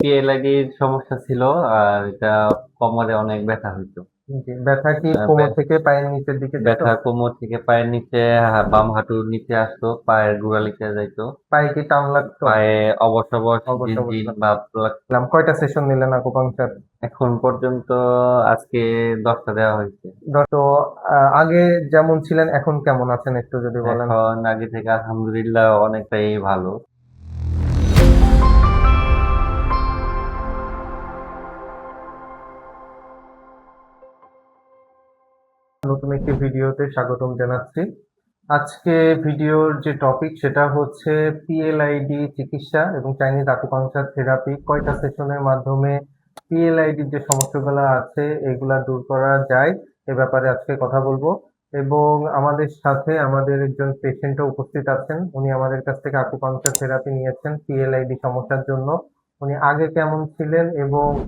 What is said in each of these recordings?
পিএলআইডির সমস্যা ছিল। আর এটা কোমরে অনেক ব্যথা হইতো। জি, ব্যথা কি আহ, কোমর ব্য- থেকে পায়ের নিচের দিকে যেত? ব্যথা কোমর থেকে পায়ের নিচে, বাম হাঁটুর নিচে আসতো, পায়ের গোড়ালিতে যাইতো। পায়ে কি টান লাগতো? পায়ে অবশ অবশ অবশ্য ঝিনঝিন বুঝলাম। ভাব লাগতো। কয়টা সেশন নিলেন আকুপাংচার? এখন পর্যন্ত আজকে 10টা দেওয়া হয়েছে। তো আগে যেমন ছিলেন এখন কেমন আছেন একটু যদি বলেন। এখন আগে থেকে আলহামদুলিল্লাহ অনেকটাই ভালো। নতুন একটি ভিডিওতে স্বাগতম জানাচ্ছি। আজকে ভিডিওর যে টপিক সেটা হচ্ছে পিএলআইডি চিকিৎসা এবং চাইনিজ আকুপাংচার থেরাপি কয়টা সেশনের মাধ্যমে পিএলআইডির যে সমস্যাগুলো আছে এগুলা দূর করা যায় এ ব্যাপারে আজকে কথা বলবো। এবং আমাদের সাথে আমাদের একজন পেশেন্টও উপস্থিত আছেন, উনি আমাদের কাছ থেকে আকুপাংচার থেরাপি নিয়েছেন পিএলআইডি সমস্যার জন্য। উনি আগে কেমন ছিলেন এবং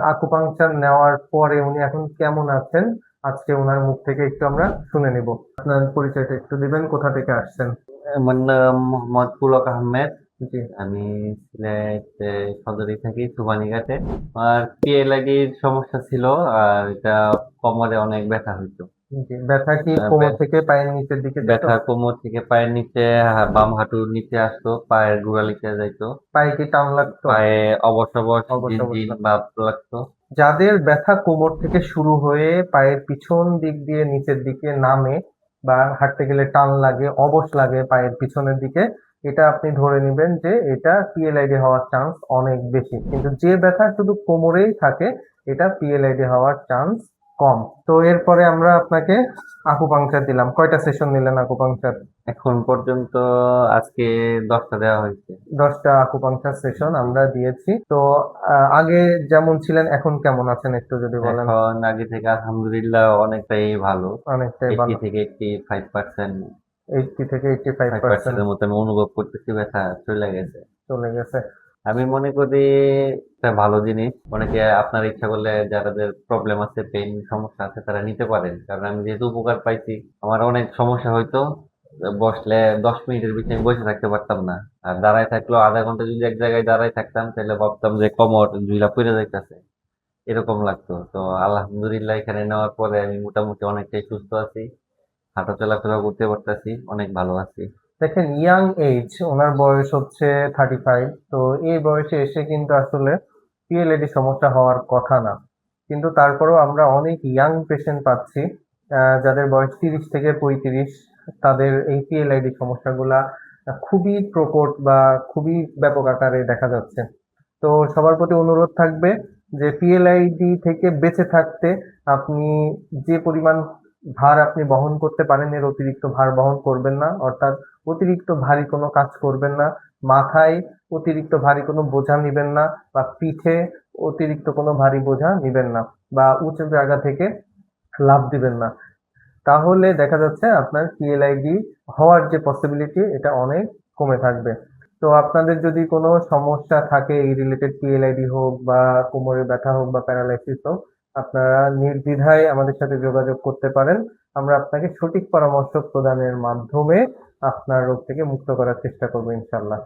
আকুপাংচার নেওয়ার পরে উনি এখন কেমন আছেন আজকে ওনার মুখ থেকে একটু আমরা শুনে নিব। আপনার পরিচয়টা একটু দিবেন, কোথা থেকে আসছেন? আমার নাম মোহাম্মদ পুলক আহমেদ। জি। আমি সিলেট সদরে থাকি, সুবানীঘাটে। আর পিএলআইডির সমস্যা ছিল। আর এটা কোমরে অনেক ব্যথা হইতো। জি, ব্যথা কি আহ, কোমর ব্য- থেকে পায়ের নিচের দিকে যেত? ব্যথা কোমর থেকে পায়ের নিচে, বাম হাঁটুর নিচে আসতো, পায়ের গোড়ালিতে যাইতো। পায়ে কি টান লাগতো? পায়ে অবশ অবশ অবশ্য ঝিনঝিন বুঝলাম। ভাব লাগতো। যাদের ব্যথা কোমর থেকে শুরু হয়ে পায়ের পিছন দিক দিয়ে নিচের দিকে নামে বা হাঁটতে গেলে টান লাগে, অবশ লাগে পায়ের পিছনের দিকে, এটা আপনি ধরে নেবেন যে এটা পিএলআইডি হওয়ার চান্স অনেক বেশি। কিন্তু যে ব্যথা শুধু কোমরেই থাকে এটা পিএলআইডি হওয়ার চান্স কম। তো এরপরে আমরা আপনাকে আকুপাংচার দিলাম। কয়টা সেশন নিলেন আকুপাংচার? এখন পর্যন্ত আজকে 10টা দেওয়া হয়েছে। 10টা আকুপাংচার সেশন আমরা দিয়েছি। তো আগে যেমন ছিলেন এখন কেমন আছেন একটু যদি বলেন। এখন আগে থেকে আলহামদুলিল্লাহ অনেকটাই ভালো। অনেকটাই এইটি ভালো। থেকে 85%, 80 থেকে 85% 5% এর মতো আমি অনুভব করতেছি, ব্যথা চলে গেছে। চলে গেছে। আমি মনে করি একটা ভালো জিনিস। অনেকে আপনার ইচ্ছা করলে যাদের প্রবলেম আছে, পেইন সমস্যা আছে, তারা নিতে পারেন। কারণ আমি যেহেতু উপকার পাইছি, আমার অনেক সমস্যা হইতো। বসলে 10 মিনিটের বেশি আমি বসে থাকতে পারতাম না। আর দাঁড়ায় থাকলেও আধা ঘন্টা যদি এক জায়গায় দাঁড়ায় থাকতাম তাহলে ভাবতাম যে কোমর ঝুলা পড়ে যাইতেছে, এরকম লাগতো। তো আলহামদুলিল্লাহ এখানে নেওয়ার পরে আমি মোটামুটি অনেকটাই সুস্থ আছি, হাঁটা চলাফেরা করতে পারতেছি, অনেক ভালো আছি। দেখেন, ইয়াং এজ, ওনার বয়স হচ্ছে 35। তো এই বয়সে এসে কিন্তু আসলে পিএলএডি সমস্যা হওয়ার কথা না, কিন্তু তারপরেও আমরা অনেক ইয়াং পেশেন্ট পাচ্ছি যাদের বয়স 30 থেকে 35। তাদের এই পিএলআইডি সমস্যাগুলা খুবই প্রকট বা খুবই ব্যাপক আকারে দেখা যাচ্ছে। তো সবার প্রতি অনুরোধ থাকবে যে পিএলআইডি থেকে বেঁচে থাকতে আপনি যে পরিমাণ ভার আপনি বহন করতে পারেন এর অতিরিক্ত ভার বহন করবেন না, অর্থাৎ অতিরিক্ত ভারী কোনো কাজ করবেন না। মাথায় অতিরিক্ত ভারী কোনো বোঝা নিবেন না, বা পিঠে অতিরিক্ত কোনো ভারী বোঝা নিবেন না, বা উঁচু জায়গা থেকে লাফ দিবেন না। তাহলে দেখা যাচ্ছে আপনার পিএলআইডি হওয়ার যে পসিবিলিটি এটা অনেক কমে থাকবে। তো আপনাদের যদি কোনো সমস্যা থাকে এই রিলেটেড, পিএলআইডি হোক বা কোমরে ব্যথা হোক বা প্যারালাইসিস হোক, আপনারা নির্দ্বিধায় আমাদের সাথে যোগাযোগ করতে পারেন। আমরা আপনাকে সঠিক পরামর্শ প্রদানের মাধ্যমে আপনার রোগ থেকে মুক্ত করার চেষ্টা করবো ইনশাল্লাহ।